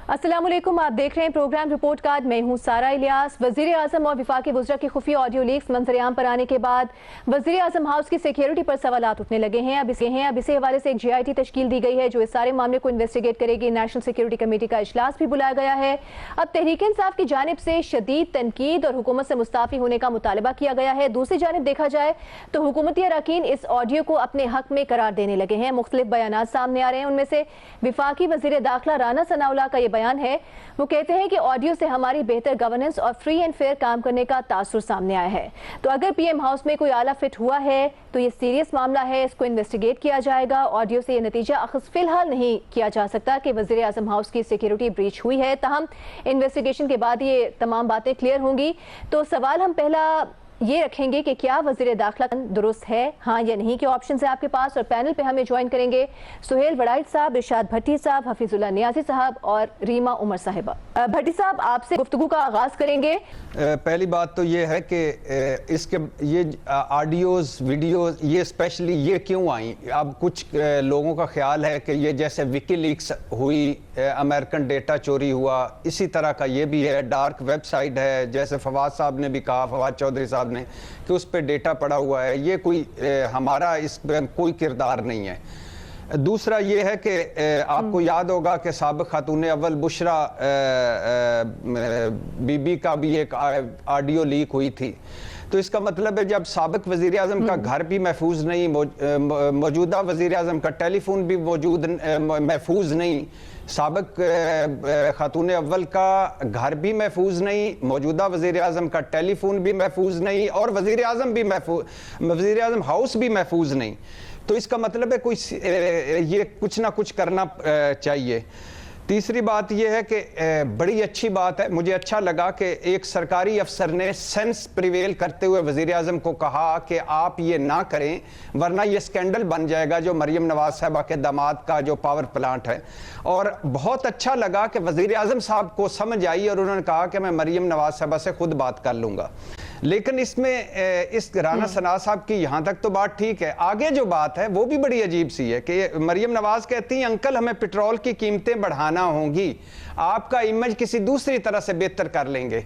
अस्सलाम वालेकुम, आप देख रहे हैं प्रोग्राम रिपोर्ट कार्ड। मैं हूं सारा इलियास। वज़ीर आज़म और वफाकी वज़रा की खुफिया ऑडियो लीक्स मंजर-ए-आम पर आने के बाद वज़ीर आज़म हाउस की सिक्योरिटी पर सवालात उठने लगे हैं। अब इसी हवाले से एक GIT तश्कील दी गई है जो इस सारे मामले को इन्वेस्टिगेट करेगी। नेशनल सिक्योरिटी कमेटी का इजलास भी बुलाया गया है। अब तहरीक इंसाफ की जानिब से शदीद तनकीद और हुकूमत से मुस्ताफ़ी होने का मुतालबा किया गया है। दूसरी जानिब देखा जाए तो हुकूमती अरकान इस ऑडियो को अपने हक में करार देने लगे हैं। मुख्तलिफ बयानात सामने आ रहे हैं। उनमें से वफाकी वज़ीर दाखिला राना सनाउल्लाह का ये बयान है। वो कहते हैं कि ऑडियो से हमारी बेहतर गवर्नेंस और फ्री एंड फेयर काम करने का तासुर सामने आया है। तो अगर PM हाउस में कोई आला फिट हुआ है तो ये सीरियस मामला है, इसको इन्वेस्टिगेट किया जाएगा। ऑडियो से ये नतीजा अखज़ फिलहाल नहीं किया जा सकता कि वज़ीर आज़म हाउस की सिक्योरिटी ब्रीच हुई है। तहम इन्वेस्टिगेशन के बाद ये तमाम बातें क्लियर होंगी। तो सवाल हम पहला ये रखेंगे कि क्या वज़ीर दाखिला दुरुस्त है, हाँ या नहीं के ऑप्शन है आपके पास। और पैनल पे हमें ज्वाइन करेंगे सुहेल वड़ाइट साहब, इरशाद भट्टी साहब, हफीजुल्लाह नियाज़ी साहब और रीमा उमर साहिबा। भट्टी साहब, आपसे गुफ्तगू का आगाज करेंगे। पहली बात तो ये है कि इसके ये ऑडियोज़ वीडियोज़ ये स्पेशली ये क्यों आई। अब कुछ लोगों का ख्याल है कि ये जैसे विकीलीक्स हुई, अमेरिकन डेटा चोरी हुआ, इसी तरह का ये भी है। डार्क वेबसाइट है, जैसे फवाद साहब ने भी कहा, फवाद चौधरी साहब ने, कि उस पर डेटा पड़ा हुआ है। ये कोई हमारा इस पर कोई किरदार नहीं है। दूसरा ये है कि आपको याद होगा कि साबिक़ खातून अव्वल बुशरा बीबी का भी एक ऑडियो लीक हुई थी। तो इसका मतलब है जब साबिक़ वज़ीर आज़म का घर भी महफूज नहीं, मौजूदा वज़ीर आज़म का टेलीफोन भी महफूज नहीं, साबिक़ खातून अव्वल का घर भी महफूज नहीं, मौजूदा वज़ीर आज़म का टेलीफोन भी महफूज नहीं, और वज़ीर आज़म हाउस भी महफूज नहीं। तो इसका मतलब है कोई ये कुछ ना कुछ करना चाहिए। तीसरी बात यह है कि बड़ी अच्छी बात है, मुझे अच्छा लगा कि एक सरकारी अफसर ने सेंस प्रिवेल करते हुए वज़ीर आज़म को कहा कि आप ये ना करें वरना ये स्कैंडल बन जाएगा जो मरियम नवाज साहबा के दामाद का जो पावर प्लांट है। और बहुत अच्छा लगा कि वज़ीर आज़म साहब को समझ आई और उन्होंने कहा कि मैं मरियम नवाज साहबा से खुद बात कर लूँगा। लेकिन इसमें इस राना सना साहब की यहाँ तक तो बात ठीक है, आगे जो बात है वो भी बड़ी अजीब सी है कि मरियम नवाज कहती हैं अंकल हमें पेट्रोल की कीमतें बढ़ाना होंगी, आपका इमेज किसी दूसरी तरह से बेहतर कर लेंगे।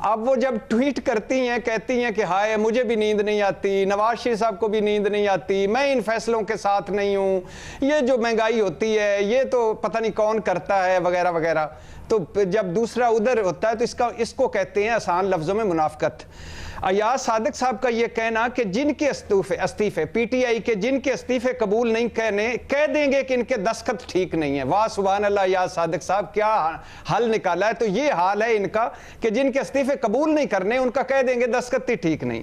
अब वो जब ट्वीट करती हैं कहती हैं कि हाय मुझे भी नींद नहीं आती, नवाज शरीफ साहब को भी नींद नहीं आती, मैं इन फैसलों के साथ नहीं हूँ, ये जो महंगाई होती है ये तो पता नहीं कौन करता है वगैरह वगैरह। तो जब दूसरा उधर होता है तो इसको कहते हैं आसान लफ्ज़ों में मुनाफकत। अयाज सादिक साहब का ये कहना कि जिनके इस्तीफे PTI के जिनके इस्तीफे कबूल नहीं कह देंगे कि इनके दस्तखत ठीक नहीं है। वाह सुभान अल्लाह, अयाज सादिक साहब क्या हल निकाला है। तो ये हाल है इनका कि जिनके इस्तीफे कबूल नहीं करने उनका कह देंगे दस्तखत ही ठीक नहीं।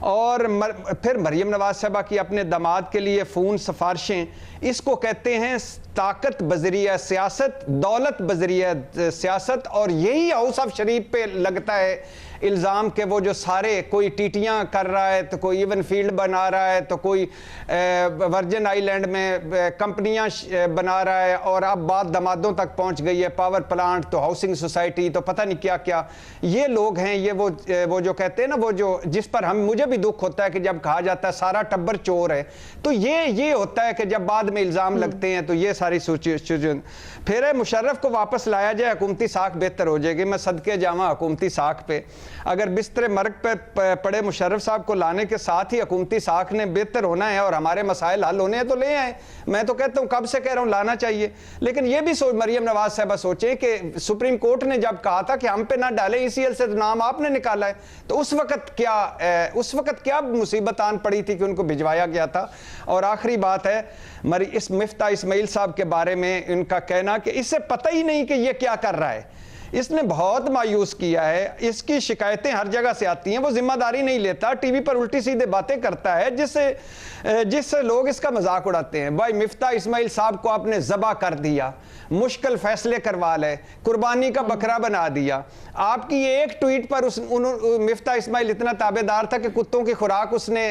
और फिर मरियम नवाज साहबा की अपने दामाद के लिए फ़ोन सिफारिशें, इसको कहते हैं ताकत बज़रिया सियासत, दौलत बज़रिया सियासत। और यही हाउस ऑफ शरीफ पे लगता है इल्ज़ाम के वो जो सारे कोई टीटियां कर रहा है, तो कोई इवन फील्ड बना रहा है, तो कोई वर्जिन आइलैंड में कंपनियां बना रहा है, और अब बात दमादों तक पहुंच गई है, पावर प्लांट तो हाउसिंग सोसाइटी तो पता नहीं क्या क्या। ये लोग हैं, ये वो जो कहते हैं ना, वो जो जिस पर मुझे भी दुख होता है कि जब कहा जाता है सारा टब्बर चोर है, तो ये होता है कि जब बाद में इल्ज़ाम लगते हैं तो ये सारी सिचुएशन। फिर मुशर्रफ को वापस लाया जाए, हुकूमती साख बेहतर हो जाएगी। मैं सदके जावा हुकूमती साख पे, अगर बिस्तर मर्ग पे पड़े मुशर्रफ साहब को लाने के साथ ही हुकूमती साख ने बेहतर होना है और हमारे मसाइल हल होने हैं तो ले आए। मैं तो कहता हूँ, कब से कह रहा हूँ लाना चाहिए। लेकिन ये भी मरियम नवाज साहबा सोचे कि सुप्रीम कोर्ट ने जब कहा था कि हम पे ना डाले ECL से, तो नाम आपने निकाला है, तो उस वक्त क्या मुसीबत आन पड़ी थी कि उनको भिजवाया गया था। और आखिरी बात है इस मिफ्ता इस्माइल साहब के बारे में इनका कहना कि इससे पता ही नहीं कि ये क्या कर रहा है, इसने बहुत मायूस किया है, इसकी शिकायतें हर जगह से आती हैं, वो जिम्मेदारी नहीं लेता, टीवी पर उल्टी सीधे बातें करता है जिससे लोग इसका मजाक उड़ाते हैं। भाई मिफ्ता इस्माइल साहब को आपने ज़बा कर दिया, मुश्किल फैसले करवा ले, कुर्बानी का बकरा बना दिया। आपकी एक ट्वीट पर मिफ्ता इस्माइल इतना ताबेदार था कि कुत्तों की खुराक उसने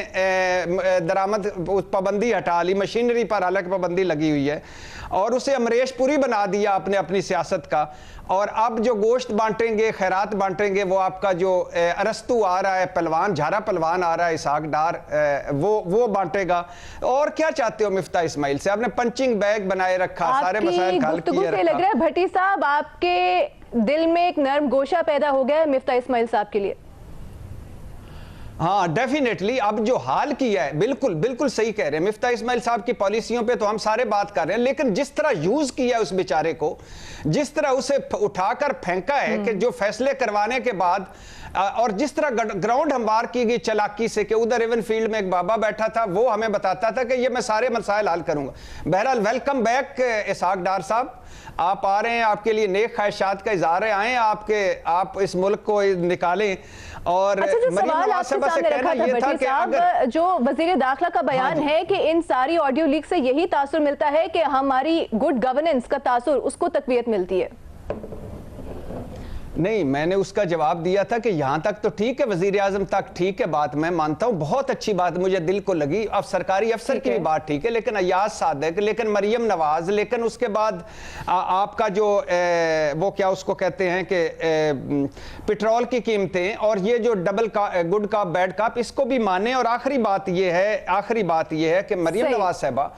दरामद पाबंदी हटा ली, मशीनरी पर हालांकि पाबंदी लगी हुई है, और उसे अमरीश पुरी बना दिया अपनी सियासत का। और अब جو گوشت بانٹیں گے، خیرات بانٹیں گے، وہ آپ کا جو ارسطو آ رہا ہے پلوان، جھارا پلوان آ رہا ہے اسحاق ڈار، وہ بانٹے گا. اور کیا چاہتے ہو مفتاح اسماعیل سے؟ آپ نے پنچنگ بیگ بنائے رکھا، سارے مسائل حل کیے رکھا. لگ رہا ہے بھٹی صاحب آپ کے دل میں ایک نرم گوشہ پیدا ہو گیا ہے مفتاح اسماعیل صاحب کے لیے. ہاں ڈیفینیٹلی اب جو حال کیا ہے بالکل صحیح کہہ رہے ہیں. مفتاح اسماعیل صاحب کی پالیسیوں پہ تو ہم سارے بات کر رہے ہیں، لیکن جس طرح یوز کیا ہے اس بیچارے کو، جس طرح اسے اٹھا کر پھینکا ہے کہ جو فیصلے کروانے کے بعد، اور جس طرح گراؤنڈ ہموار کی گئی چلاکی سے کہ ادھر ایون فیلڈ میں ایک بابا بیٹھا تھا، وہ ہمیں بتاتا تھا کہ یہ میں سارے مسائل حل کروں گا. بہرحال ویلکم بیک اسحاق ڈار صاحب، آپ آ رہے ہیں، آپ کے لیے نیک خواہشات کا اظہار ہے، آئیں آپ اس ملک کو نکالیں. اور سوال آپ کے سامنے رکھا تھا بھٹی صاحب، جو وزیر داخلہ کا بیان ہے کہ ان ساری آڈیو لیک سے یہی تاثر ملتا ہے کہ ہماری گڈ گورننس کا تاثر، اس کو تقویت ملتی ہے. نہیں، میں نے اس کا جواب دیا تھا کہ یہاں تک تو ٹھیک ہے، وزیر اعظم تک ٹھیک ہے، بات میں مانتا ہوں، بہت اچھی بات مجھے دل کو لگی. اب سرکاری افسر کی بھی بات ٹھیک ہے، لیکن ایاز صادق، لیکن مریم نواز، لیکن اس کے بعد آپ کا جو وہ کیا اس کو کہتے ہیں کہ پٹرول کی قیمتیں، اور یہ جو ڈبل گڈ کاپ بیڈ کاپ، اس کو بھی مانے. اور آخری بات یہ ہے کہ مریم نواز صاحبہ،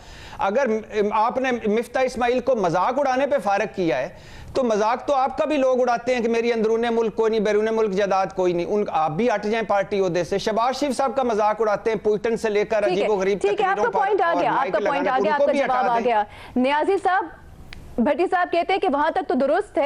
اگر آپ نے مفتاح اسماعیل کو مذاق اڑانے پہ فارغ کیا ہے، تو مذاق تو آپ کا بھی لوگ اڑاتے ہیں کہ میری اندرون ملک کوئی نہیں، بیرون ملک جائیداد کوئی نہیں. آپ بھی ہٹ جائیں پارٹی عہدے سے. شہباز شریف صاحب کا مذاق اڑاتے ہیں پوئٹن سے لے کر عجیب و غریب ٹھیک ہے، آپ کا پوائنٹ آ گیا، آپ کا جواب آ گیا. نیازی صاحب، بھٹی صاحب کہتے ہیں کہ وہاں تک تو درست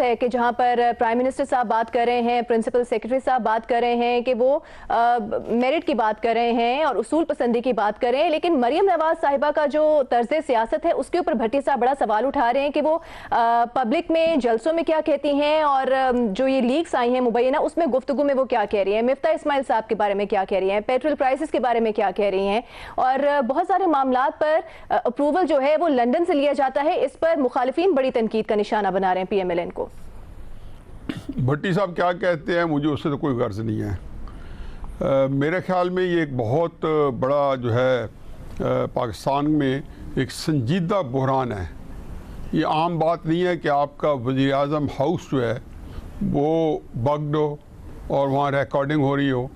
ہے کہ جہاں پر پرائم منسٹر صاحب بات کر رہے ہیں، پرنسپل سیکرٹری صاحب بات کر رہے ہیں کہ وہ میرٹ کی بات کر رہے ہیں اور اصول پسندی کی بات کر رہے ہیں، لیکن مریم نواز صاحبہ کا جو طرز سیاست ہے اس کے اوپر بھٹی صاحب بڑا سوال اٹھا رہے ہیں کہ وہ پبلک میں جلسوں میں کیا کہتی ہیں، اور جو یہ لیکس آئی ہیں مبینہ اس میں گفتگو میں وہ کیا کہہ رہی ہیں، مفتاح اسماعیل صاحب کے بارے میں کیا کہہ رہی ہیں، پیٹرول پرائسز کے بارے میں کیا کہہ رہی ہیں، اور بہت سارے معاملات پر اپروول جو ہے وہ لندن سے لیا جاتا ہے. اس پر مخالفین بڑی تنقید کا نشانہ بنا رہے ہیں پی ایم ایل این کو. بھٹی صاحب کیا کہتے ہیں مجھے اس سے تو کوئی غرض نہیں ہے. میرے خیال میں یہ ایک بہت بڑا جو ہے پاکستان میں ایک سنجیدہ بحران ہے. یہ عام بات نہیں ہے کہ آپ کا وزیر اعظم ہاؤس جو ہے وہ بگڈ ہو اور وہاں ریکارڈنگ ہو رہی ہو،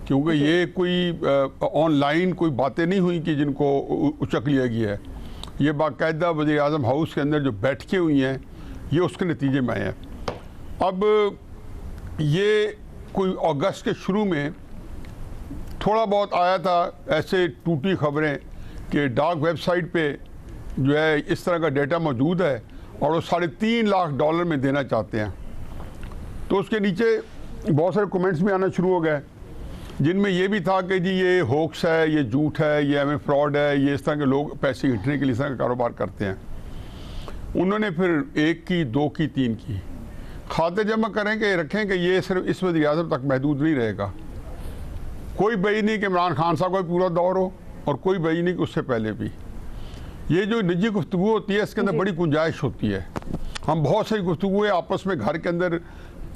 کیونکہ یہ کوئی آن لائن کوئی باتیں نہیں ہوئی کہ جن کو اچک لیا گیا ہے. یہ باقاعدہ وزیر اعظم ہاؤس کے اندر جو بیٹھکیں ہوئی ہیں یہ اس کے نتیجے میں آئے ہیں. اب یہ کوئی اگست کے شروع میں تھوڑا بہت آیا تھا ایسے ٹوٹی خبریں کہ ڈاک ویب سائٹ پہ جو ہے اس طرح کا ڈیٹا موجود ہے اور وہ $3.5 لاکھ میں دینا چاہتے ہیں. تو اس کے نیچے بہت سارے کومنٹس بھی آنا شروع ہو گئے جن میں یہ بھی تھا کہ جی یہ ہوکس ہے، یہ جھوٹ ہے، یہ ہمیں فراڈ ہے، یہ اس طرح کے لوگ پیسے ہٹنے کے لیے اس طرح کا کاروبار کرتے ہیں. انہوں نے پھر 1 کی 2 کی 3 کی کھاتے جمع کریں کہ رکھیں کہ یہ صرف اس وزیر اعظم تک محدود نہیں رہے گا. کوئی بھائی نہیں کہ عمران خان صاحب کا پورا دور ہو اور کوئی بھائی نہیں کہ اس سے پہلے بھی. یہ جو نجی گفتگو ہوتی ہے اس کے اندر بڑی گنجائش ہوتی ہے. ہم بہت ساری گفتگویں آپس میں گھر کے اندر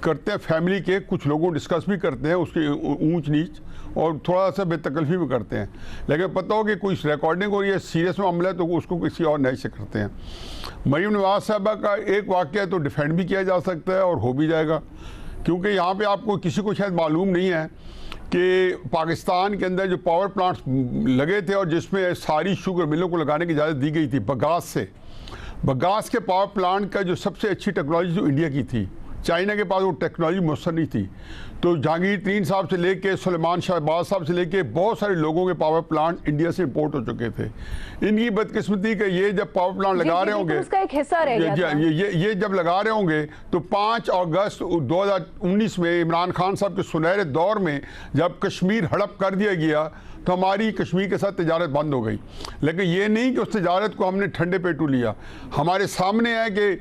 کرتے ہیں، فیملی کے کچھ لوگوں ڈسکس بھی کرتے ہیں اس کی اونچ نیچ اور تھوڑا سا بے تکلفی بھی کرتے ہیں، لیکن پتہ ہو کہ کوئی ریکارڈنگ ہو رہی ہے، سیریس معاملہ ہے تو اس کو کسی اور نئے سے کرتے ہیں. مریم نواز صاحبہ کا ایک واقعہ تو ڈیفینڈ بھی کیا جا سکتا ہے اور ہو بھی جائے گا، کیونکہ یہاں پہ آپ کو کسی کو شاید معلوم نہیں ہے کہ پاکستان کے اندر جو پاور پلانٹس لگے تھے اور جس میں ساری شوگر ملوں کو لگانے کی اجازت دی گئی تھی بگاس سے، بگاس کے پاور پلانٹ کا جو سب سے اچھی ٹیکنالوجی جو انڈیا کی تھی، چائنا کے پاس وہ ٹیکنالوجی میسر نہیں تھی. تو جہانگیر ترین صاحب سے لے کے سلیمان شہباز صاحب سے لے کے بہت سارے لوگوں کے پاور پلانٹ انڈیا سے امپورٹ ہو چکے تھے. ان کی بدقسمتی کہ یہ جب پاور پلانٹ لگا رہے ہوں گے، اس کا ایک حصہ رہ گیا تھا. یہ جب لگا رہے ہوں گے تو 5 اگست 2019 میں عمران خان صاحب کے سنہرے دور میں جب کشمیر ہڑپ کر دیا گیا تو ہماری کشمیر کے ساتھ تجارت بند ہو گئی. لیکن یہ نہیں کہ اس تجارت کو ہم نے ٹھنڈے پیٹو لیا. ہمارے سامنے ہے کہ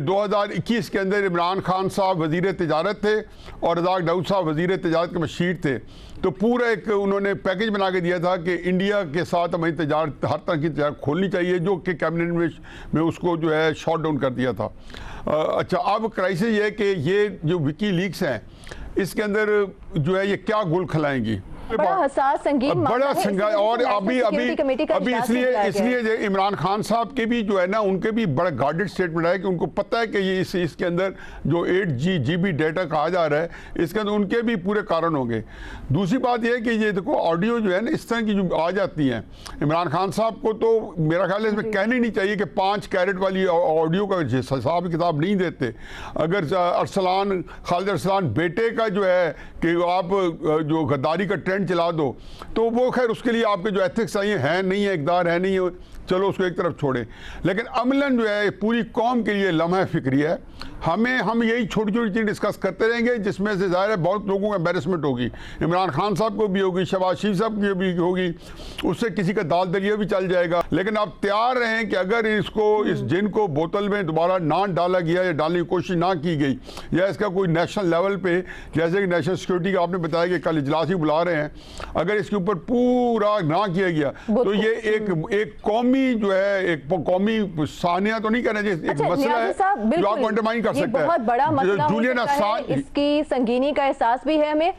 2021 کے اندر عمران خان صاحب وزیر تجارت تھے اور رزاق داؤد صاحب وزیر تجارت کے مشیر تھے، تو پورا ایک انہوں نے پیکج بنا کے دیا تھا کہ انڈیا کے ساتھ ہماری تجارت ہر طرح کی تجارت کھولنی چاہیے، جو کہ کیبنٹ میں اس کو جو ہے شاٹ ڈاؤن کر دیا تھا. اچھا، اب کرائسس یہ ہے کہ یہ جو وکی لیکس ہیں اس کے اندر جو ہے یہ کیا گل کھلائیں گی. बड़ा हसास संगीन बड़ा संगा और अभी इस लिए इमरान खान साहब के भी जो है ना, उनके भी बड़ा गार्डेड स्टेटमेंट है कि उनको पता है कि ये इसके अंदर जो 8GB डेटा कहा जा रहा है, इसके अंदर उनके भी पूरे कारण होंगे। दूसरी बात यह है कि ये देखो ऑडियो जो है ना इस तरह की जो आ जाती हैं, इमरान खान साहब को तो मेरा ख्याल है इसमें कहना ही नहीं चाहिए कि 5 कैरेट वाली ऑडियो का हिसाब किताब नहीं देते। अगर खालिद अरसलान बेटे का जो है कि आप जो गद्दारी का ट्रेंड चला दो, तो वो खैर उसके लिए आपके जो एथिक्स हैं नहीं है, इक़दार है नहीं है, चलो उसको एक तरफ छोड़ें। लेकिन अमलन जो है पूरी कौम के लिए लम्हा फिक्री है। हम यही छोटी छोटी चीज़ डिस्कस करते रहेंगे, जिसमें से ज़ाहिर है बहुत लोगों को एम्बेरसमेंट होगी, इमरान खान साहब को भी होगी, शहबाज शरीफ साहब की भी होगी, उससे किसी का दाल दलिया भी चल जाएगा। लेकिन आप तैयार रहें कि अगर इस जिन को बोतल में दोबारा ना डाला गया या डालने की कोशिश ना की गई, या इसका कोई नेशनल लेवल पे, जैसे कि नेशनल सिक्योरिटी का आपने बताया कि कल इजलास ही बुला रहे हैं, अगर इसके ऊपर पूरा ना किया गया तो ये एक कौमी जो है, एक कौमी सानिया तो नहीं कहना चाहिए, एक मसला है जो आप अंडरमाइन कर सकते हैं। बहुत बड़ा मसला हो सकता है, इसकी संगीनी का एहसास भी है हमें।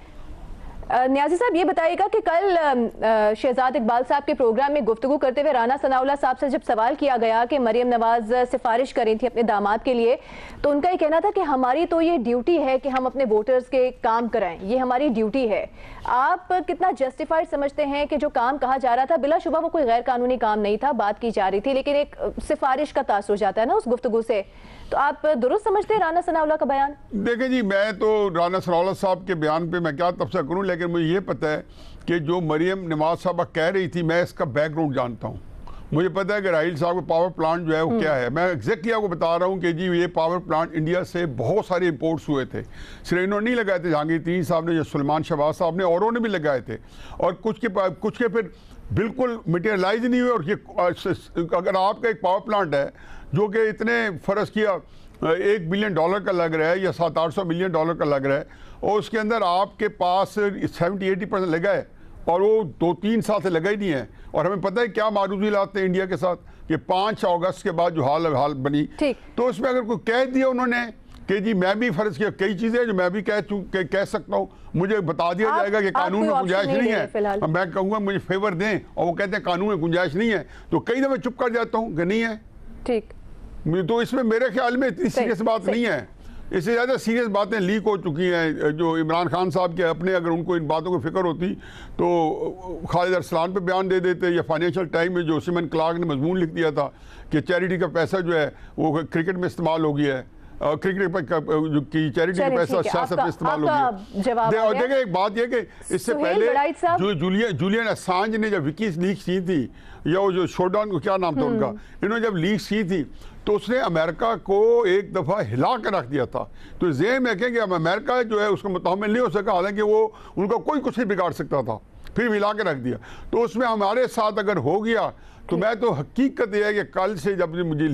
न्याजी साहब ये बताइएगा कि कल शहजाद इकबाल साहब के प्रोग्राम में गुफ्तगू करते हुए राना सनाउल्लाह साहब से जब सवाल किया गया कि मरियम नवाज सिफारिश करी थी अपने दामाद के लिए, तो उनका ये कहना था कि हमारी तो ये ड्यूटी है कि हम अपने वोटर्स के काम कराएं, ये हमारी ड्यूटी है। आप कितना जस्टिफाइड समझते हैं कि जो काम कहा जा रहा था, बिलाशुबा वो कोई गैर कानूनी काम नहीं था, बात की जा रही थी, लेकिन एक सिफारिश का तासुर जाता है ना उस गुफ्तगू से, तो आप दुरुस्त समझते हैं राना सनाउल्लाह का बयान? देखिए जी, मैं तो राना सनाउल्लाह साहब के बयान पे मैं क्या तबसरा करूं, लेकिन मुझे ये पता है कि जो मरियम नवाज साहबा कह रही थी, मैं इसका बैकग्राउंड जानता हूं। मुझे पता है कि राहील साहब का पावर प्लांट जो है वो क्या है। मैं एग्जैक्टली आपको बता रहा हूँ कि जी ये पावर प्लांट इंडिया से बहुत सारे इंपोर्ट्स हुए थे। सिर्फ इन्होंने नहीं लगाए थे, जहांगीर साहब ने, सुलेमान शहबाज साहब ने, औरों ने भी लगाए थे, और कुछ के फिर बिल्कुल मटेरियलाइज नहीं हुए। और ये अगर आपका एक पावर प्लांट है जो कि इतने फ़र्ज़ किया $1 बिलियन का लग रहा है या 700-800 मिलियन डॉलर का लग रहा है, और उसके अंदर आपके पास 70-80% लगा है, और वो 2-3 साल से लगा ही नहीं है। और हमें पता है क्या मारूजी लाते हैं इंडिया के साथ कि 5 अगस्त के बाद जो हाल बनी, तो उसमें अगर कोई कह दिया उन्होंने कि जी मैं भी फ़र्ज़ किया, कई चीज़ें जो मैं भी कह सकता हूँ, मुझे बता दिया जाएगा कि कानून में गुंजाइश नहीं है, मैं कहूँगा मुझे फेवर दें, और वो कहते हैं कानून में गुंजाइश नहीं है, तो कई दफ़े चुप कर जाता हूँ कि नहीं है। ठीक, तो इसमें मेरे ख्याल में इतनी सीरियस बात नहीं है। इससे ज़्यादा सीरियस बातें लीक हो चुकी हैं। जो इमरान खान साहब के अपने, अगर उनको इन बातों की फिक्र होती तो खालिद अरसलान पे बयान दे देते, या फाइनेंशियल टाइम में जो सिमन क्लार्क ने मजमून लिख दिया था कि चैरिटी का पैसा जो है वो क्रिकेट में इस्तेमाल हो गया है, क्रिकेट की चैरिटी का पैसा सियासत में इस्तेमाल हो गया। और देखिए एक बात यह कि इससे पहले जो जूलियन असांज ने जब विकीज़ लीक की थी, या वो जो शोडाउन को क्या नाम था उनका, इन्होंने जब लीक की थी तो उसने अमेरिका को एक दफ़ा हिला कर रख दिया था। तो ज़हन में रखें कि अब अमेरिका जो है उसको मुतहम्मिल नहीं हो सका, हालांकि वो उनका कोई कुछ नहीं बिगाड़ सकता था, फिर हिला के रख दिया। तो उसमें हमारे साथ अगर हो गया तो मैं तो हकीकत यह है कि कल से जब मुझे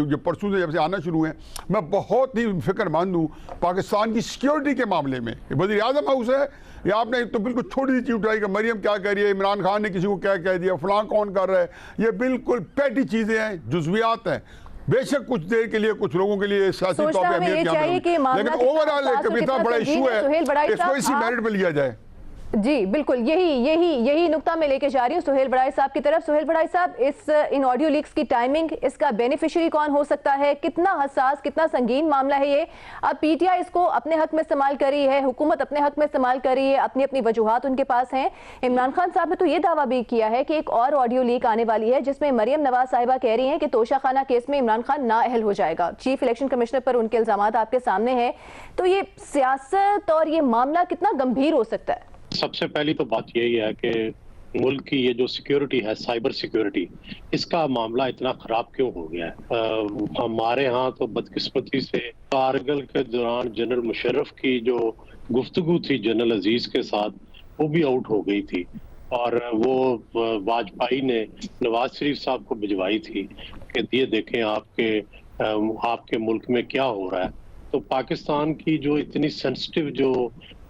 जो परसों से जब से आना शुरू है, मैं बहुत ही फिक्रमंद हूँ पाकिस्तान की सिक्योरिटी के मामले में। वज़ीर आज़म हाउस है, या आपने तो बिल्कुल छोटी सी चीज़ उठाई कि मरियम क्या कह रही है, इमरान खान ने किसी को क्या कह दिया, फलां कौन कर रहा है, ये बिल्कुल पैटी चीज़ें हैं, जुज़वियात हैं। बेशक कुछ देर के लिए कुछ लोगों के लिए सियासी तौर पर अहमियत ज्यादा, लेकिन ओवरऑल एक इतना बड़ा इशू है, इसको इसी मेरिट में लिया जाए। जी बिल्कुल, यही नुक्ता मैं लेके जा रही हूँ सुहेल बड़ाई साहब की तरफ। सुहेल बड़ाई साहब, इन ऑडियो लीक्स की टाइमिंग, इसका बेनिफिशियरी कौन हो सकता है, कितना हसास, कितना संगीन मामला है ये? अब पीटीआई इसको अपने हक में इस्तेमाल कर रही है, हुकूमत अपने हक में इस्तेमाल कर रही है, अपनी अपनी वजूहात उनके पास हैं। इमरान खान साहब ने तो ये दावा भी किया है कि एक और ऑडियो लीक आने वाली है जिसमें मरियम नवाज साहिबा कह रही हैं कि तोशाखाना केस में इमरान खान नाअहल हो जाएगा। चीफ इलेक्शन कमिश्नर पर उनके इल्जामात आपके सामने हैं, तो ये सियासत और ये मामला कितना गंभीर हो सकता है? सबसे पहली तो बात यही है कि मुल्क की ये जो सिक्योरिटी है, साइबर सिक्योरिटी, इसका मामला इतना खराब क्यों हो गया है? हमारे यहाँ तो बदकिस्मती से कारगिल के दौरान जनरल मुशर्रफ की जो गुफ्तगू थी जनरल अजीज के साथ, वो भी आउट हो गई थी, और वो वाजपेयी ने नवाज शरीफ साहब को भिजवाई थी कि ये देखें आपके मुल्क में क्या हो रहा है। तो पाकिस्तान की जो इतनी सेंसिटिव जो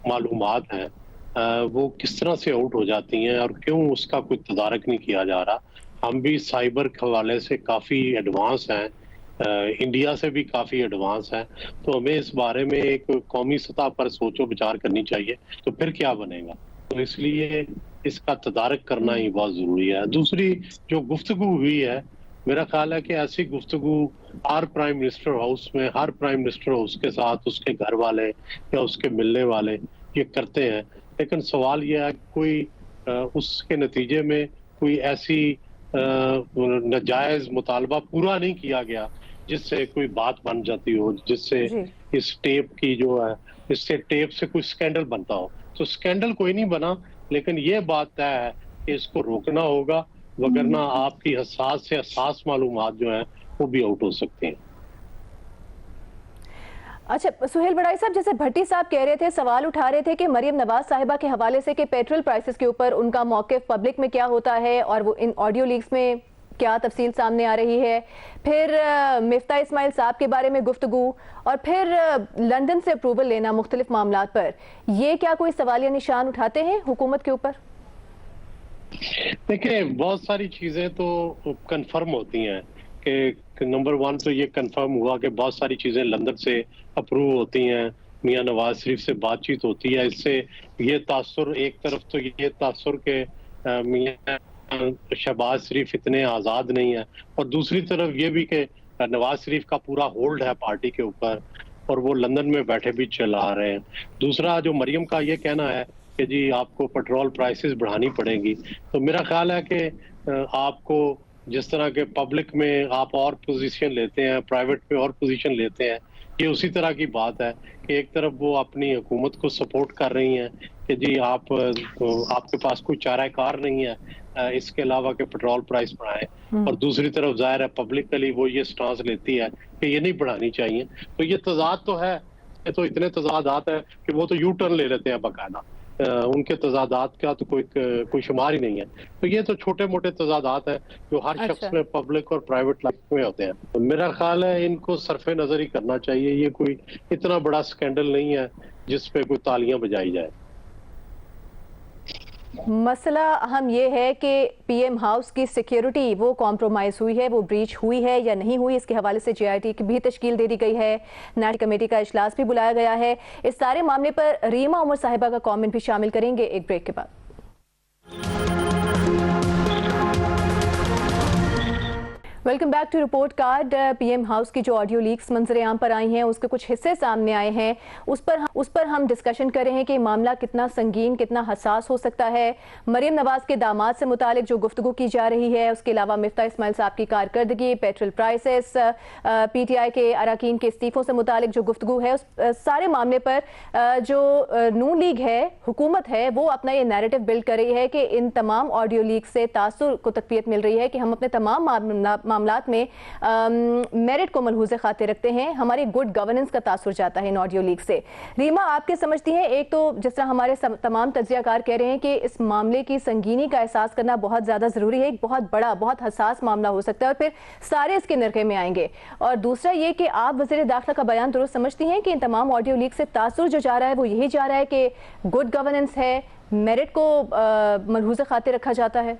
मालूमात हैं वो किस तरह से आउट हो जाती हैं, और क्यों उसका कोई तदारक नहीं किया जा रहा? हम भी साइबर के हवाले से काफ़ी एडवांस हैं, इंडिया से भी काफ़ी एडवांस हैं, तो हमें इस बारे में एक कौमी सतह पर सोचो विचार करनी चाहिए। तो फिर क्या बनेगा? تو اس لیے اس کا تدارک کرنا ہی بہت ضروری ہے. دوسری جو گفتگو ہوئی ہے میرا خیال ہے کہ ایسی گفتگو ہر پرائم منسٹر ہاؤس میں ہر پرائم منسٹر اس کے ساتھ اس کے گھر والے یا اس کے ملنے والے یہ کرتے ہیں, لیکن سوال یہ ہے کوئی اس کے نتیجے میں کوئی ایسی ناجائز مطالبہ پورا نہیں کیا گیا جس سے کوئی بات بن جاتی ہو, جس سے اس ٹیپ کی جو ہے اس سے ٹیپ سے کوئی سکینڈل بنتا ہو. تو سکینڈل کوئی نہیں بنا, لیکن یہ بات طے ہے کہ اس کو روکنا ہوگا, وگرنہ آپ کی حساس سے حساس معلومات جو ہیں وہ بھی آؤٹ ہو سکتے ہیں. اچھا سہیل بڑائی صاحب, جیسے بھٹی صاحب کہہ رہے تھے, سوال اٹھا رہے تھے کہ مریم نواز صاحبہ کے حوالے سے کہ پیٹرول پرائسز کے اوپر ان کا موقف پبلک میں کیا ہوتا ہے اور وہ ان آڈیو لیکس میں کیا تفصیل سامنے آ رہی ہے, پھر مفتاح اسماعیل صاحب کے بارے میں گفتگو, اور پھر لندن سے اپروول لینا مختلف معاملات پر, یہ کیا کوئی سوالیہ نشان اٹھاتے ہیں حکومت کے اوپر؟ دیکھیں بہت ساری چیزیں تو کنفرم ہوتی ہیں کہ نمبر 1 تو یہ کنفرم ہوا کہ بہت ساری چیزیں لندن سے اپروو ہوتی ہیں, میاں نواز شریف سے بات چیت ہوتی ہے. اس سے یہ تاثر, ایک طرف تو یہ تاثر کہ میاں شہباز شریف اتنے آزاد نہیں ہیں, اور دوسری طرف یہ بھی کہ نواز شریف کا پورا ہولڈ ہے پارٹی کے اوپر اور وہ لندن میں بیٹھے بھی چلا رہے ہیں. دوسرا جو مریم کا یہ کہنا ہے کہ جی آپ کو پیٹرول پرائسز بڑھانی پڑے گی, تو میرا خیال ہے کہ آپ کو جس طرح کے پبلک میں آپ اور پوزیشن لیتے ہیں, پرائیویٹ میں اور پوزیشن لیتے ہیں, یہ اسی طرح کی بات ہے کہ ایک طرف وہ اپنی حکومت کو سپورٹ کر رہی ہیں کہ جی آپ کے پاس کوئی چارہ کار نہیں ہے اس کے علاوہ کہ پیٹرول پرائس بڑھائیں, اور دوسری طرف ظاہر ہے پبلکلی وہ یہ سٹانس لیتی ہے کہ یہ نہیں بڑھانی چاہیے. تو یہ تضاد تو ہے, تو اتنے تضادات ہیں کہ وہ تو یو ٹرن لے لیتے ہیں باقاعدہ, ان کے تضادات کا تو کوئی شمار ہی نہیں ہے. تو یہ تو چھوٹے موٹے تضادات ہیں جو ہر شخص میں پبلک اور پرائیویٹ لائف میں ہوتے ہیں. تو میرا خیال ہے ان کو صرف نظر ہی کرنا چاہیے, یہ کوئی اتنا بڑا سکینڈل نہیں ہے جس پہ کوئی تالیاں بجائی جائے. مسئلہ اہم یہ ہے کہ پی ایم ہاؤس کی سیکیورٹی وہ کمپرومائز ہوئی ہے, وہ بریچ ہوئی ہے یا نہیں ہوئی. اس کے حوالے سے جے آئی ٹی کی بھی تشکیل دے دی گئی ہے, نیشنل کمیٹی کا اجلاس بھی بلایا گیا ہے. اس سارے معاملے پر ریما عمر صاحبہ کا کامنٹ بھی شامل کریں گے ایک بریک کے بعد. Welcome back to report card. P M house کی جو آڈیو لیکس منظر عام پر آئی ہیں اس کے کچھ حصے سامنے آئے ہیں, اس پر ہم ڈسکشن کر رہے ہیں کہ معاملہ کتنا سنگین, کتنا حساس ہو سکتا ہے. مریم نواز کے داماد سے متعلق جو گفتگو کی جا رہی ہے, اس کے علاوہ مفتاح اسماعیل صاحب کی کارکردگی, petrol prices, P T I کے اراکین کے استعفوں سے متعلق جو گفتگو ہے, اس سارے معاملے پر جو نون لیگ ہے, حکومت ہے, وہ اپنا یہ نیریٹو بلڈ کر رہی ہے کہ ان تمام آڈیو لیک سے تاثر کو تقویت مل رہی ہے کہ ہم اپنے تمام معاملات میں میرٹ کو ملحوظ خاطر رکھتے ہیں, ہماری گڈ گورننس کا تاثر جاتا ہے ان آڈیو لیک سے. ریما آپ کے سمجھتی ہیں, ایک تو جس طرح ہمارے تمام تجزیہ کار کہہ رہے ہیں کہ اس معاملے کی سنگینی کا احساس کرنا بہت زیادہ ضروری ہے, ایک بہت بڑا بہت حساس معاملہ ہو سکتا ہے اور پھر سارے اس کے نرخے میں آئیں گے, اور دوسرا یہ کہ آپ وزیر داخلہ کا بیان درست سمجھتی ہیں کہ ان تمام آڈیو لیک سے تاثر جو جا رہا ہے وہ یہی جا رہا ہے کہ گڈ گورننس ہے, میرٹ کو ملحوظ خاطر رکھا جاتا ہے.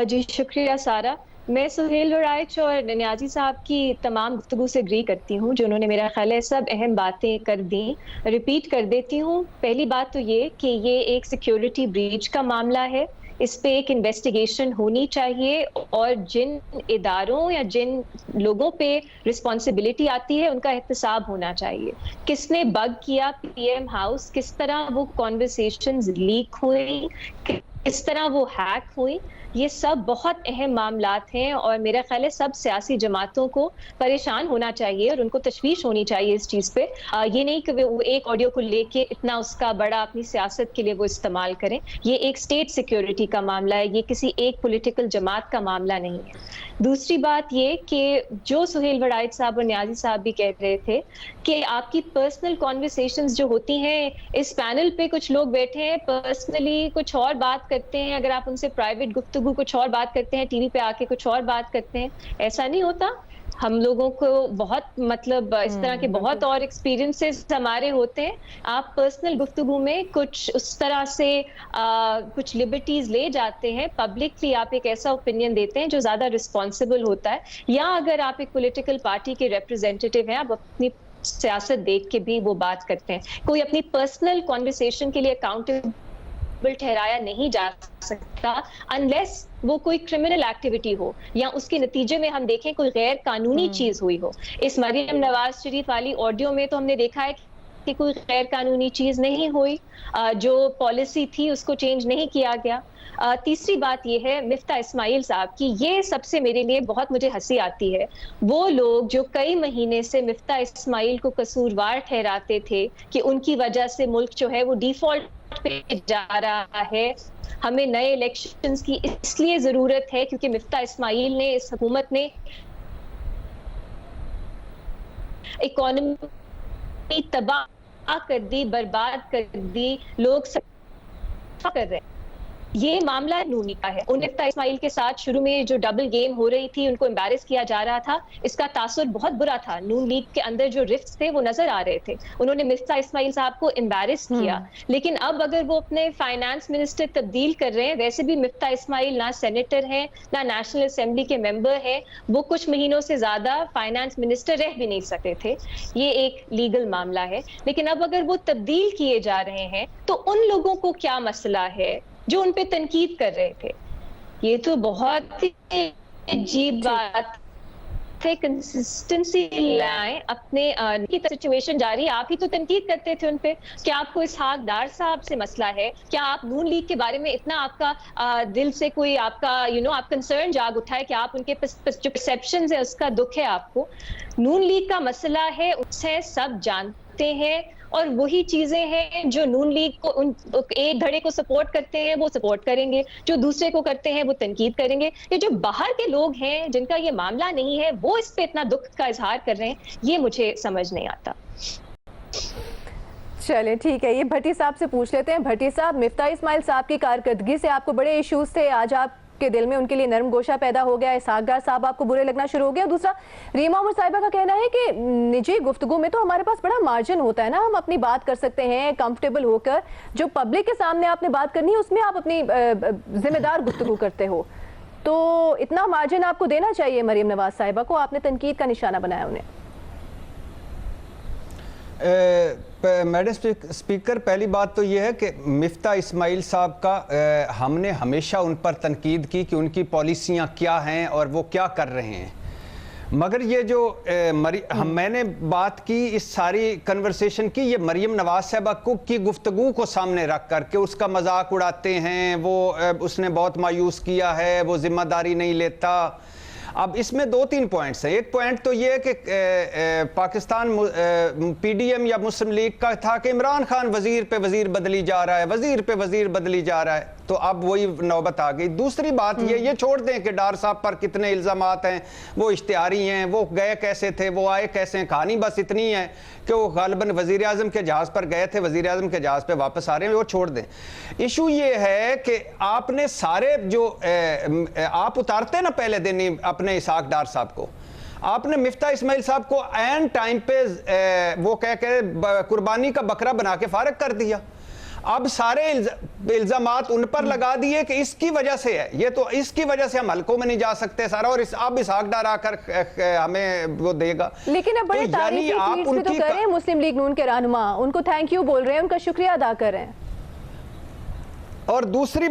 جی شکریہ سارا. میں سہیل ورائچ اور نیازی صاحب کی تمام گفتگو سے اگری کرتی ہوں, جو انہوں نے میرا خیال ہے سب اہم باتیں کر دیں. ریپیٹ کر دیتی ہوں. پہلی بات تو یہ کہ یہ ایک سیکیورٹی بریچ کا معاملہ ہے, اس پہ ایک انویسٹیگیشن ہونی چاہیے, اور جن اداروں یا جن لوگوں پہ رسپانسبلٹی آتی ہے ان کا احتساب ہونا چاہیے. کس نے بگ کیا پی ایم ہاؤس, کس طرح وہ کانورسیشنز لیک ہوئی, کس طرح وہ ہیک ہوئی, یہ سب بہت اہم معاملات ہیں, اور میرا خیال ہے سب سیاسی جماعتوں کو پریشان ہونا چاہیے اور ان کو تشویش ہونی چاہیے اس چیز پہ. یہ نہیں کہ وہ ایک آڈیو کو لے کے اتنا اس کا بڑا اپنی سیاست کے لیے وہ استعمال کریں. یہ ایک اسٹیٹ سیکیورٹی کا معاملہ ہے, یہ کسی ایک پولیٹیکل جماعت کا معاملہ نہیں ہے. دوسری بات یہ کہ جو سہیل وڑائچ صاحب اور نیازی صاحب بھی کہہ رہے تھے کہ آپ کی پرسنل کانورسیشنز جو ہوتی ہیں, اس پینل پہ کچھ لوگ بیٹھے ہیں پرسنلی کچھ اور بات کرتے ہیں, اگر آپ ان سے پرائیویٹ گفتگو کچھ اور بات کرتے ہیں, ٹی وی پہ آ کے کچھ اور بات کرتے ہیں, ایسا نہیں ہوتا. ہم لوگوں کو بہت مطلب اس طرح کے بہت اور ایکسپیرینسز ہمارے ہوتے ہیں. آپ پرسنل گفتگو میں کچھ اس طرح سے کچھ لبرٹیز لے جاتے ہیں, پبلکلی آپ ایک ایسا اوپینین دیتے ہیں جو زیادہ رسپانسبل ہوتا ہے, یا اگر آپ ایک پولیٹیکل پارٹی کے ریپرزینٹیٹیو ہیں, آپ اپنی सियासत देख के भी वो बात करते हैं। कोई अपनी पर्सनल कॉन्वर्सेशन के लिए अकाउंटेबल ठहराया नहीं जा सकता अनलेस वो कोई क्रिमिनल एक्टिविटी हो या उसके नतीजे में हम देखें कोई गैर कानूनी चीज हुई हो। इस मरियम नवाज शरीफ वाली ऑडियो में तो हमने देखा है कि कोई गैर कानूनी चीज नहीं हुई, जो पॉलिसी थी उसको चेंज नहीं किया गया। तीसरी बात ये है मिफ्ता इस्माइल साहब की, ये सबसे मेरे लिए बहुत मुझे हंसी आती है। वो लोग जो कई महीने से मिफ्ता इस्माइल को कसूरवार ठहराते थे कि उनकी वजह से मुल्क जो है वो डिफॉल्ट पे जा रहा है, हमें नए इलेक्शंस की इसलिए जरूरत है क्योंकि मिफ्ता इस्माइल ने, इस हुकूमत ने इकोनॉमी तबाह कर दी, बर्बाद कर दी, लोग कर रहे हैं। ये मामला नूनी का है। मिफ्ता इस्माइल के साथ शुरू में जो डबल गेम हो रही थी, उनको एम्बैरेस किया जा रहा था, इसका तासुर बहुत बुरा था। नून लीग के अंदर जो रिफ्ट्स थे वो नजर आ रहे थे। उन्होंने मिफ्ता इस्माइल साहब को एम्बैरेस किया, लेकिन अब अगर वो अपने फाइनेंस मिनिस्टर तब्दील कर रहे हैं, वैसे भी मिफ्ता इस्माइल ना सेनेटर है ना नेशनल असेंबली के मेंबर है, वो कुछ महीनों से ज्यादा फाइनेंस मिनिस्टर रह भी नहीं सकते थे। ये एक लीगल मामला है। लेकिन अब अगर वो तब्दील किए जा रहे हैं तो उन लोगों को क्या मसला है जो उन पे तनकीद कर रहे थे? ये तो बहुत ही अजीब बात है। कंसिस्टेंसी लाएं, अपने की सिचुएशन जारी, आप ही तो तनकीद करते थे उन पे। क्या आपको इसहाक डार साहब से मसला है? क्या आप नून लीग के बारे में इतना आपका दिल से कोई आपका आप कंसर्न जाग उठा है कि आप उनके जो परसेप्शंस है उसका दुख है आपको? नून लीग का मसला है, उससे सब जानते हैं, और वही चीजें हैं जो नून लीग को एक धड़े को सपोर्ट करते हैं वो सपोर्ट करेंगे, जो दूसरे को करते हैं वो तनकीद करेंगे। ये जो बाहर के लोग हैं जिनका ये मामला नहीं है वो इस पे इतना दुख का इजहार कर रहे हैं, ये मुझे समझ नहीं आता। चलें ठीक है, ये भट्टी साहब से पूछ लेते हैं। भट्टी साहब, मिफ्ता इस्माइल साहब की कारकर्दगी से आपको बड़े इश्यूज थे, आज आप के दिल में उनके लिए नरम गोशा पैदा हो गया है, इसहाक डार साहब आपको बुरे लगना शुरू हो गया। दूसरा, रीमा उमर साहिबा का कहना है कि निजी गुफ्तगू में तो हमारे पास बड़ा मार्जिन होता है ना, हम अपनी बात कर सकते हैं कंफर्टेबल होकर, जो पब्लिक के सामने आपने बात करनी है उसमें आप अपनी जिम्मेदार गुफ्तगू करते हो, तो इतना मार्जिन आपको देना चाहिए मरियम नवाज साहिबा को, आपने तनकीद का निशाना बनाया उन्हें। मैडम स्पीकर, पहली बात तो ये है कि मिफ्ता इस्माइल साहब का हमने हमेशा उन पर तनकीद की कि उनकी पॉलिसियां क्या हैं और वो क्या कर रहे हैं, मगर ये जो मैंने बात की इस सारी कन्वर्सेशन की, ये मरियम नवाज साहिबा की गुफ्तगू को सामने रख करके उसका मजाक उड़ाते हैं, वो उसने बहुत मायूस किया है, वो जिम्मेदारी नहीं लेता। अब इसमें दो तीन पॉइंट्स हैं। एक पॉइंट तो ये है कि पाकिस्तान पीडीएम या मुस्लिम लीग का था कि इमरान खान वजीर पे वजीर बदली जा रहा है, वजीर पे वजीर बदली जा रहा है, तो अब वही नौबत आ गई। दूसरी बात ये छोड़ दें कि डार साहब पर कितने इल्जामात हैं, वो इश्तिहारी हैं, वो गए कैसे थे, वो आए कैसे हैं, कहानी बस इतनी है कि वो गालिबन वजीर आजम के जहाज पर गए थे, वजीर आजम के जहाज पे वापस आ रहे हैं, वो छोड़ दें। इशू ये है कि आपने सारे जो आप उतारते ना पहले दिन ही अपने इसहाक डार साहब को, आपने मिफ्ता इस्माइल साहब को एन टाइम पे वो कह के कुर्बानी का बकरा बना के फारग कर दिया। अब सारे इल्जामात उन पर लगा दिए कि इसकी वजह से है, ये तो इसकी वजह से हम हलकों में नहीं जा सकते सारा, और अब इसहाक डार आकर हमें वो देगा। लेकिन अब बड़े तारीफी ट्वीट्स भी तो कर रहे हैं मुस्लिम लीग नून के रहनुमा, उनको थैंक यू बोल रहे हैं, उनका शुक्रिया अदा कर रहे हैं। और दूसरी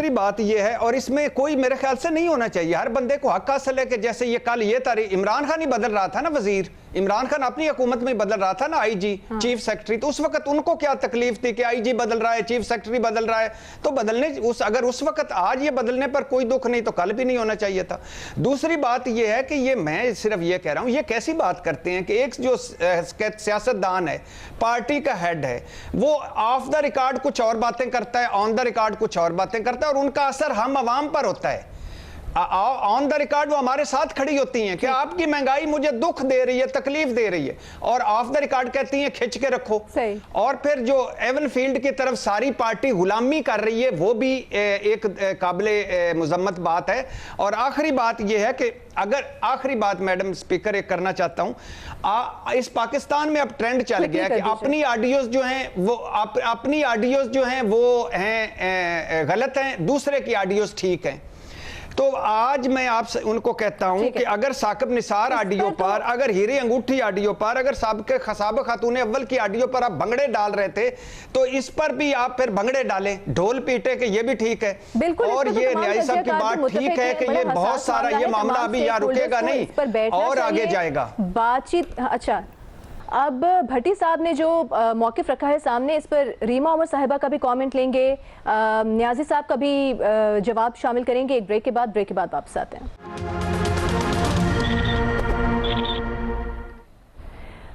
बात यह है, और इसमें कोई मेरे ख्याल से नहीं होना चाहिए, हर बंदे को हक हासिल है कि जैसे ये कल ये तारीख इमरान खान ही बदल रहा था ना, वजीर इमरान खान अपनी हुकूमत में बदल रहा था ना, आईजी चीफ सेक्रेटरी, तो उस वक्त उनको क्या तकलीफ थी कि आईजी बदल रहा है, चीफ सेक्रेटरी बदल रहा है, तो बदलने अगर उस वक्त आज ये बदलने पर कोई दुख नहीं तो कल भी नहीं होना चाहिए था। दूसरी बात ये है कि ये मैं सिर्फ ये कह रहा हूं, ये कैसी बात करते हैं कि एक जो सियासतदान है, पार्टी का हेड है, वो ऑफ द रिकॉर्ड कुछ और बातें करता है, ऑन द रिकॉर्ड कुछ और बातें करता है, और उनका असर हम अवाम पर होता है। ऑन द रिकॉर्ड वो हमारे साथ खड़ी होती हैं कि आपकी महंगाई मुझे दुख दे रही है, तकलीफ दे रही है, और ऑफ द रिकॉर्ड कहती हैं खिंच के रखो। और फिर जो एवन फील्ड की तरफ सारी पार्टी गुलामी कर रही है, वो भी एक काबिले मुजम्मत बात है। और आखिरी बात यह है कि आखिरी बात मैडम स्पीकर एक करना चाहता हूं, इस पाकिस्तान में अब ट्रेंड चल गया कि अपनी ऑडियोज जो हैं वो हैं गलत हैं, दूसरे की ऑडियोज ठीक हैं। تو آج میں آپ سے ان کو کہتا ہوں کہ اگر ثاقب نثار آڈیو پر، اگر ہیرے انگوٹھی آڈیو پر، اگر سابق خاتون اول کی آڈیو پر آپ بھنگڑے ڈال رہے تھے تو اس پر بھی آپ پھر بھنگڑے ڈالیں، ڈھول پیٹے کہ یہ بھی ٹھیک ہے. اور یہ نیازی صاحب کی بات ٹھیک ہے کہ یہ بہت سارا یہ معاملہ ابھی یہاں رکے گا نہیں اور آگے جائے گا. بات چیت اچھا، اب بھٹی صاحب نے جو موقف رکھا ہے سامنے، اس پر ریما عمر صاحبہ کا بھی کامنٹ لیں گے، نیازی صاحب کا بھی جواب شامل کریں گے ایک بریک کے بعد واپس آتے ہیں.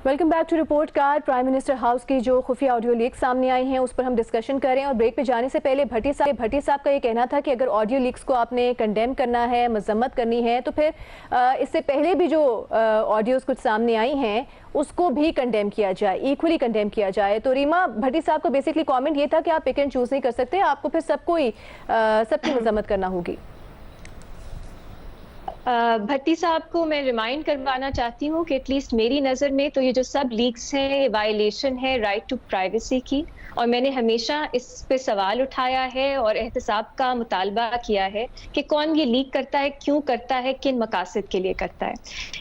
Welcome back to report card. Prime minister house کی جو خفیہ آڈیو لیک سامنے آئی ہیں اس پر ہم ڈسکشن کر رہے ہیں، اور بریک پہ جانے سے پہلے بھٹی صاحب کا یہ کہنا تھا کہ اگر آڈیو لیکس کو آپ نے کنڈیم کرنا ہے، مذمت کرنی ہے، تو پھر اس سے پہلے بھی جو آڈیوز کچھ سامنے آئی ہیں اس کو بھی کنڈیم کیا جائے، ایکولی کنڈیم کیا جائے. تو ریما، بھٹی صاحب کا بیسکلی کامنٹ یہ تھا کہ آپ پک اینڈ چوز نہیں کر سکتے، آپ کو پھر سب کی مذمت کرنا ہوگی. بھٹی صاحب کو میں ریمائنڈ کروانا چاہتی ہوں کہ ایٹ لیسٹ میری نظر میں تو یہ جو سب لیکس ہیں یہ وائلیشن ہے رائٹ ٹو پرائیویسی کی، اور میں نے ہمیشہ اس پہ سوال اٹھایا ہے اور احتساب کا مطالبہ کیا ہے کہ کون یہ لیک کرتا ہے، کیوں کرتا ہے، کن مقاصد کے لیے کرتا ہے.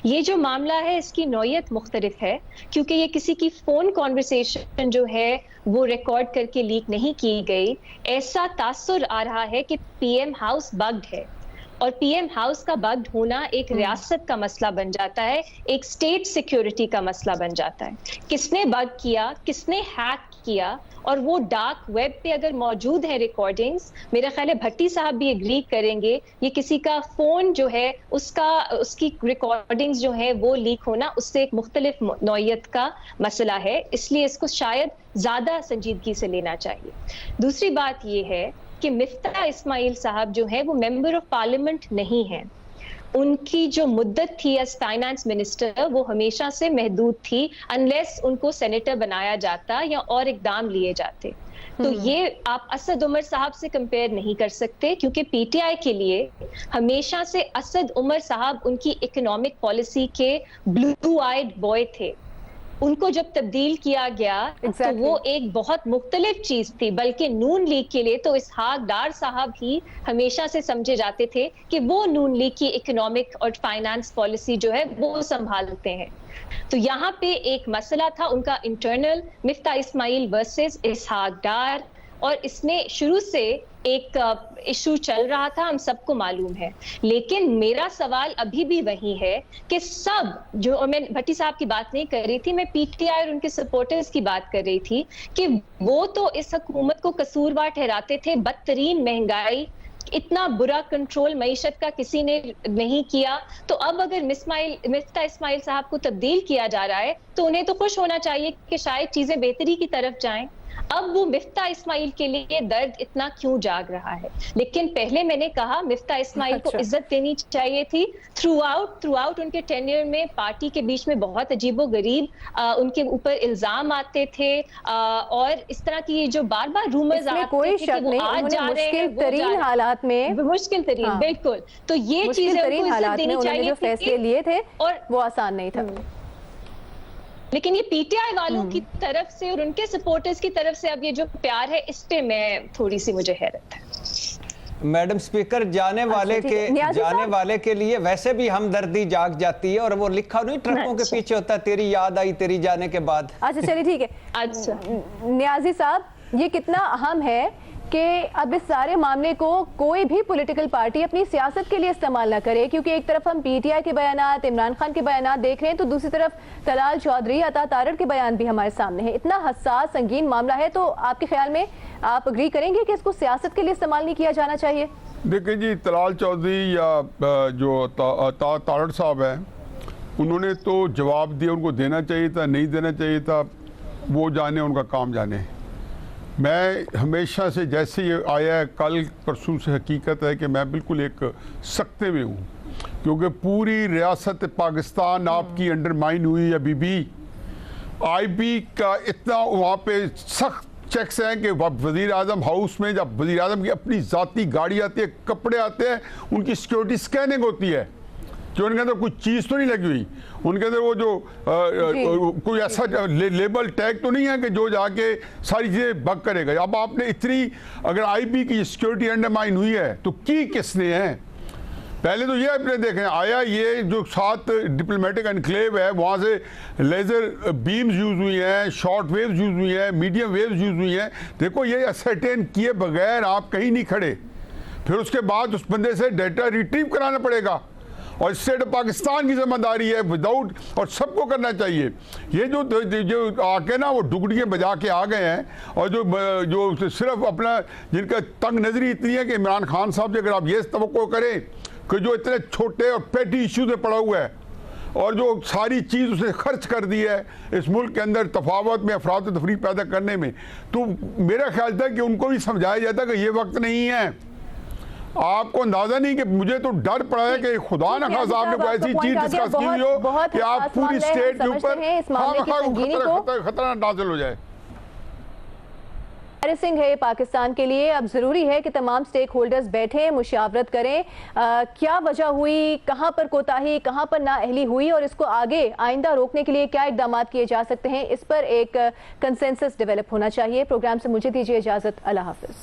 یہ جو معاملہ ہے اس کی نوعیت مختلف ہے، کیونکہ یہ کسی کی فون کانورسیشن جو ہے وہ ریکارڈ کر کے لیک نہیں کی گئی. ایسا تاثر آ رہا ہے کہ پی ایم ہاؤس بگڈ ہے، اور پی ایم ہاؤس کا بگڈ ہونا ایک ریاست کا مسئلہ بن جاتا ہے، ایک اسٹیٹ سیکیورٹی کا مسئلہ بن جاتا ہے. کس نے بگ کیا، کس نے ہیک کیا، اور وہ ڈارک ویب پہ اگر موجود ہے ریکارڈنگز، میرا خیال ہے بھٹی صاحب بھی ایگری کریں گے، یہ کسی کا فون جو ہے اس کی ریکارڈنگز جو ہے وہ لیک ہونا اس سے ایک مختلف نوعیت کا مسئلہ ہے، اس لیے اس کو شاید زیادہ سنجیدگی سے لینا چاہیے. دوسری بات یہ ہے کہ مفتاح اسماعیل صاحب جو ہیں وہ ممبر آف پارلیمنٹ نہیں ہیں. ان کی جو مدت تھی ایز فائنانس منسٹر وہ ہمیشہ سے محدود تھی، انلیس ان کو سینیٹر بنایا جاتا یا اور اقدام لیے جاتے. تو یہ آپ اسد عمر صاحب سے کمپیئر نہیں کر سکتے، کیونکہ پی ٹی آئی کے لیے ہمیشہ سے اسد عمر صاحب ان کی اکنامک پالیسی کے بلو آئیڈ بوائے تھے. ان کو جب تبدیل کیا گیا تو وہ ایک بہت مختلف چیز تھی، بلکہ نون لیگ کے لیے تو اسحاق ڈار صاحب ہی ہمیشہ سے سمجھے جاتے تھے کہ وہ نون لیگ کی اکنامک اور فائنانس پالیسی جو ہے وہ سنبھالتے ہیں. تو یہاں پہ ایک مسئلہ تھا ان کا انٹرنل، مفتاح اسماعیل ورسز اسحاق ڈار، اور اس میں شروع سے ایک ایشو چل رہا تھا، ہم سب کو معلوم ہے. لیکن میرا سوال ابھی بھی وہی ہے کہ سب جو، اور میں بھٹی صاحب کی بات نہیں کر رہی تھی، میں پی ٹی آئی اور ان کے سپورٹرز کی بات کر رہی تھی، کہ وہ تو اس حکومت کو قصوروار ٹھہراتے تھے. بدترین مہنگائی، اتنا برا کنٹرول معیشت کا کسی نے نہیں کیا. تو اب اگر مفتاح اسماعیل صاحب کو تبدیل کیا جا رہا ہے تو انہیں تو خوش ہونا چاہیے کہ شاید چیزیں بہتری کی طرف جائیں. اب وہ مفتاح اسماعیل کے لیے درد اتنا کیوں جاگ رہا ہے؟ لیکن پہلے میں نے کہا مفتاح اسماعیل کو عزت دینی چاہیے تھی. تھرو آؤٹ ان کے ٹینیئر میں پارٹی کے بیچ میں بہت عجیب و غریب ان کے اوپر الزام آتے تھے، اور اس طرح کی جو بار بار رومرز آتے تھے کہ وہ آج جا رہے ہیں، مشکل ترین حالات میں، مشکل ترین، بالکل. تو یہ چیزیں ان کو عزت دینی چاہیے، جو فیصلے لیے تھے اور وہ آسان نہیں تھا. لیکن یہ پی ٹی آئی والوں کی طرف سے اور ان کے سپورٹرز کی طرف سے اب یہ جو پیار ہے اس پہ میں تھوڑی سی مجھے حیرت ہے. میڈم سپیکر، جانے والے کے لیے ویسے بھی ہمدردی جاگ جاتی ہے، اور وہ لکھا نہیں ٹرکوں کے پیچھے ہوتا ہے تیری یاد آئی تیری جانے کے بعد. اچھا چلیے ٹھیک ہے. اچھا نیازی صاحب، یہ کتنا اہم ہے کہ اب اس سارے معاملے کو کوئی بھی پولیٹیکل پارٹی اپنی سیاست کے لیے استعمال نہ کرے، کیونکہ ایک طرف ہم پی ٹی آئی کے بیانات، عمران خان کے بیانات دیکھ رہے ہیں، تو دوسری طرف طلال چودھری، عطا تارڑ کے بیان بھی ہمارے سامنے ہیں. اتنا حساس سنگین معاملہ ہے، تو آپ کے خیال میں آپ اگری کریں گے کہ اس کو سیاست کے لیے استعمال نہیں کیا جانا چاہیے؟ دیکھیں جی، طلال چودھری یا جو عطا تارڑ صاحب ہیں، انہوں نے تو جواب دیا، ان کو دینا چاہیے تھا، نہیں دینا چاہیے تھا، وہ جانے، ان کا کام جانے. میں ہمیشہ سے جیسے یہ آیا ہے کل پرسوں سے حقیقت ہے کہ میں بالکل ایک سکتے میں ہوں، کیونکہ پوری ریاست پاکستان آپ کی انڈرمائن ہوئی. ابھی بھی آئی بی کا اتنا وہاں پہ سخت چیکس ہیں کہ وزیر اعظم ہاؤس میں جب وزیر اعظم کی اپنی ذاتی گاڑی آتی ہے، کپڑے آتے ہیں، ان کی سیکیورٹی سکیننگ ہوتی ہے کہ ان کے اندر کوئی چیز تو نہیں لگی ہوئی، ان کے اندر وہ جو کوئی ایسا لیبل ٹیگ تو نہیں ہے کہ جو جا کے ساری چیزیں بگ کرے گا. اب آپ نے اتنی، اگر آئی بی کی سیکیورٹی انڈرمائن ہوئی ہے تو کی کس نے ہے؟ पहले तो ये आपने देखें, आया ये जो 7 डिप्लोमेटिक एनक्लेव है वहाँ से लेज़र बीम्स यूज़ हुई हैं, शॉर्ट वेव्स यूज़ हुई हैं, मीडियम वेव्स यूज़ हुई हैं। देखो ये असरटेन किए बगैर आप कहीं नहीं खड़े, फिर उसके बाद उस बंदे से डेटा रिट्रीव कराना पड़ेगा और स्टेट ऑफ पाकिस्तान की जिम्मेदारी है विदाउट, और सबको करना चाहिए। ये जो आके ना वो डुगडियाँ बजा के आ गए हैं और जो सिर्फ अपना जिनका तंग नजरी इतनी है कि इमरान खान साहब अगर आप ये तवक्को करें कि जो इतने छोटे और पेटी इश्यूज में पड़ा हुआ है और जो सारी चीज़ उसने खर्च कर दी है इस मुल्क के अंदर तफावत में अफरात तफरीक पैदा करने में, तो मेरा ख्याल था कि उनको भी समझाया जाता कि ये वक्त नहीं है। आपको अंदाजा नहीं कि मुझे तो डर पड़ा है कि खुदा न खास आपने कोई ऐसी चीज डिस्कस की हो कि आप पूरी स्टेट के ऊपर खतरा नाजिल हो जाए। सिंह है पाकिस्तान के लिए अब जरूरी है कि तमाम स्टेक होल्डर्स बैठें, मुशावरत करें, क्या वजह हुई, कहां पर कोताही, कहां पर नाअहली हुई और इसको आगे आइंदा रोकने के लिए क्या इकदाम किए जा सकते हैं, इस पर एक कंसेंसस डेवलप होना चाहिए। प्रोग्राम से मुझे दीजिए इजाजत, अल्लाह हाफिज।